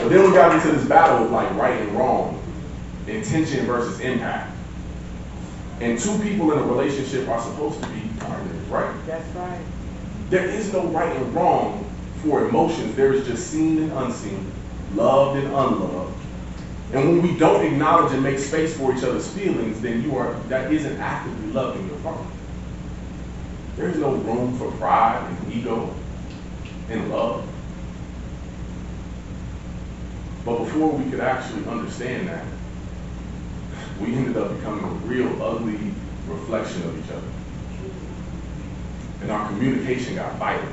But then we got into this battle of like right and wrong, intention versus impact. And two people in a relationship are supposed to be partners, right? That's right. There is no right and wrong for emotions. There is just seen and unseen, loved and unloved. And when we don't acknowledge and make space for each other's feelings, then that isn't actively loving your partner. There is no room for pride and ego and love. But before we could actually understand that, we ended up becoming a real ugly reflection of each other. And our communication got violent.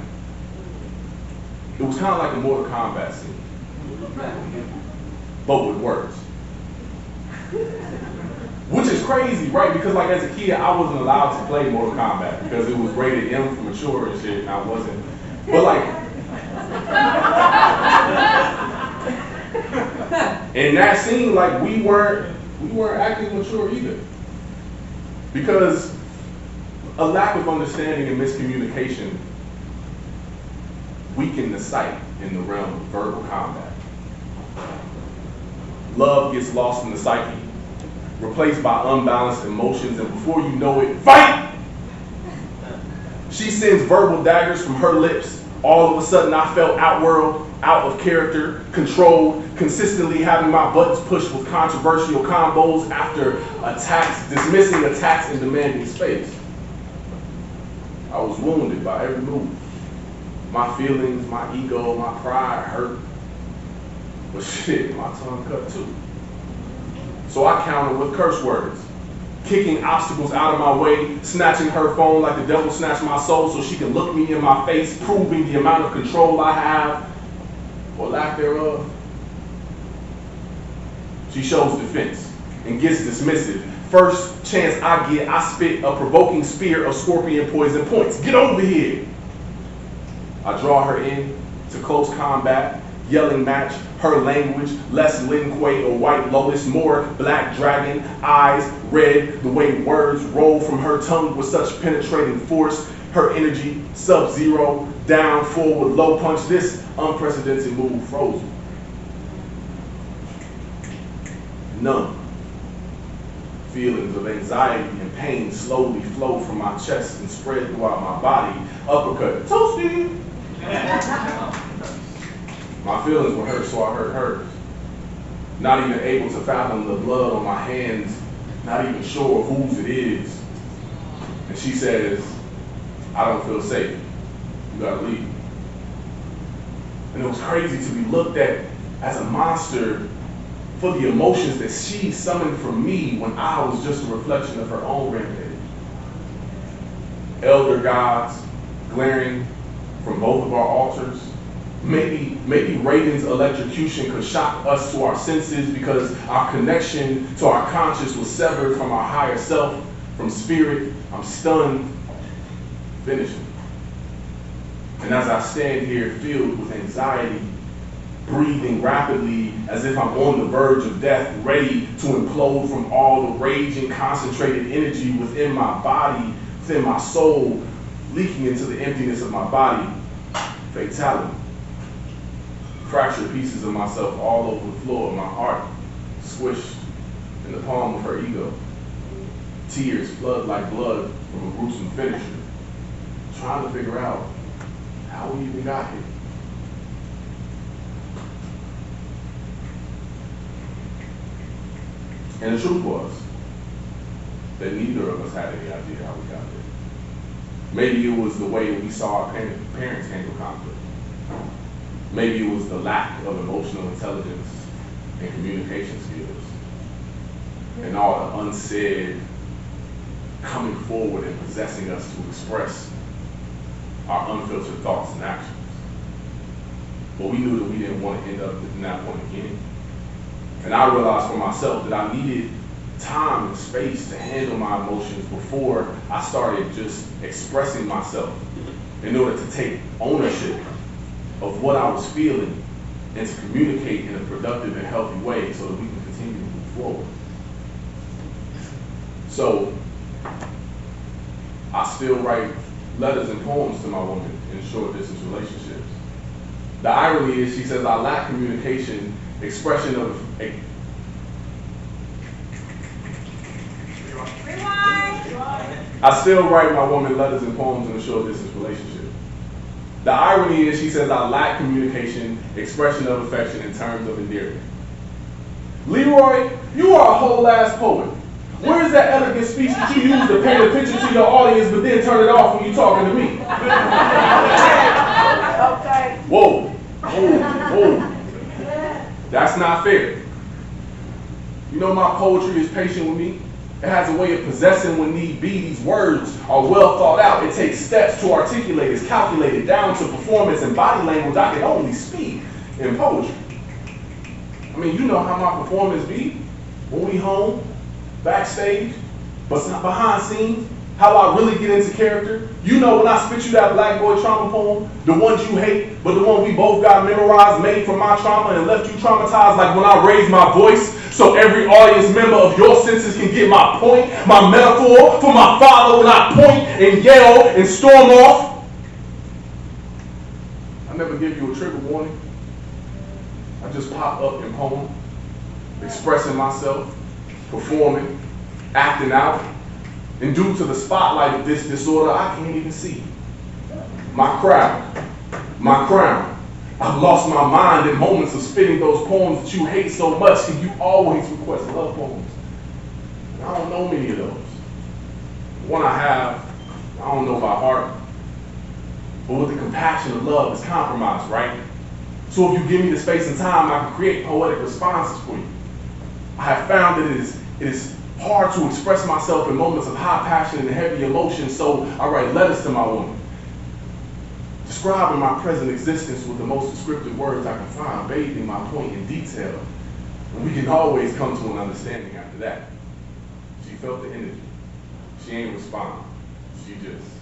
It was kind of like a Mortal Kombat scene, but with words. Which is crazy, right? Because like as a kid, I wasn't allowed to play Mortal Kombat because it was rated M for mature and shit, and I wasn't. But like, in that scene, like we weren't acting mature either. Because a lack of understanding and miscommunication weakened the sight in the realm of verbal combat. Love gets lost in the psyche, replaced by unbalanced emotions, and before you know it, fight! She sends verbal daggers from her lips. All of a sudden I felt outworld, out of character, controlled, consistently having my buttons pushed with controversial combos after attacks, dismissing attacks and demanding space. I was wounded by every move. My feelings, my ego, my pride hurt. But shit, my tongue cut too. So I countered with curse words, kicking obstacles out of my way, snatching her phone like the devil snatched my soul so she can look me in my face, proving the amount of control I have, or lack thereof. She shows defense and gets dismissive. First chance I get, I spit a provoking spear of scorpion poison points. Get over here. I draw her in to close combat, yelling match her language, less Lin Kuei or White Lotus, more Black Dragon, eyes red, the way words roll from her tongue with such penetrating force, her energy sub-zero, down, forward, low punch, this unprecedented move frozen. Numb. Feelings of anxiety and pain slowly flow from my chest and spread throughout my body. Uppercut, toasty! My feelings were hurt, so I hurt hers. Not even able to fathom the blood on my hands, not even sure of whose it is. And she says, I don't feel safe. You gotta leave. And it was crazy to be looked at as a monster for the emotions that she summoned from me when I was just a reflection of her own rampage. Elder gods glaring from both of our altars. Maybe Raiden's electrocution could shock us to our senses because our connection to our conscious was severed from our higher self, from spirit. I'm stunned, finishing. And as I stand here filled with anxiety, breathing rapidly as if I'm on the verge of death, ready to implode from all the raging, concentrated energy within my body, within my soul, leaking into the emptiness of my body, fatality. Fractured pieces of myself all over the floor, my heart squished in the palm of her ego. Tears flood like blood from a gruesome finisher, trying to figure out how we even got here. And the truth was that neither of us had any idea how we got there. Maybe it was the way we saw our parents handle conflict. Maybe it was the lack of emotional intelligence and communication skills. And all the unsaid coming forward and possessing us to express our unfiltered thoughts and actions. But we knew that we didn't want to end up in that point again. And I realized for myself that I needed time and space to handle my emotions before I started just expressing myself in order to take ownership of what I was feeling and to communicate in a productive and healthy way so that we can continue to move forward. So I still write letters and poems to my woman in short distance relationships. The irony is she says I lack communication expression of I still write my woman letters and poems in a short distance relationship. The irony is she says I lack communication, expression of affection in terms of endearment. Leroy, you are a whole ass poet. Where is that elegant speech that you use to paint a picture to your audience but then turn it off when you're talking to me? Okay. Whoa, whoa. That's not fair. You know my poetry is patient with me. It has a way of possessing when need be. These words are well thought out. It takes steps to articulate. It's calculated down to performance and body language I can only speak in poetry. I mean, you know how my performance be when we home, backstage, but behind scenes, how I really get into character. You know when I spit you that Black Boy trauma poem, the ones you hate, but the one we both got memorized, made from my trauma and left you traumatized, like when I raised my voice so every audience member of your senses can get my point, my metaphor for my father when I point and yell and storm off. I never give you a trigger warning. I just pop up in poem, expressing myself, performing, acting out. And due to the spotlight of this disorder, I can't even see. My crown. I've lost my mind in moments of spitting those poems that you hate so much, and you always request love poems. And I don't know many of those. The one I have, I don't know by heart. But with the compassion of love, it's compromised, right? So if you give me the space and time, I can create poetic responses for you. I have found that it is hard to express myself in moments of high passion and heavy emotion, so I write letters to my woman, describing my present existence with the most descriptive words I can find, bathing my point in detail. And we can always come to an understanding after that. She felt the energy. She ain't respond. She just.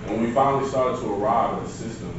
When we finally started to arrive at a system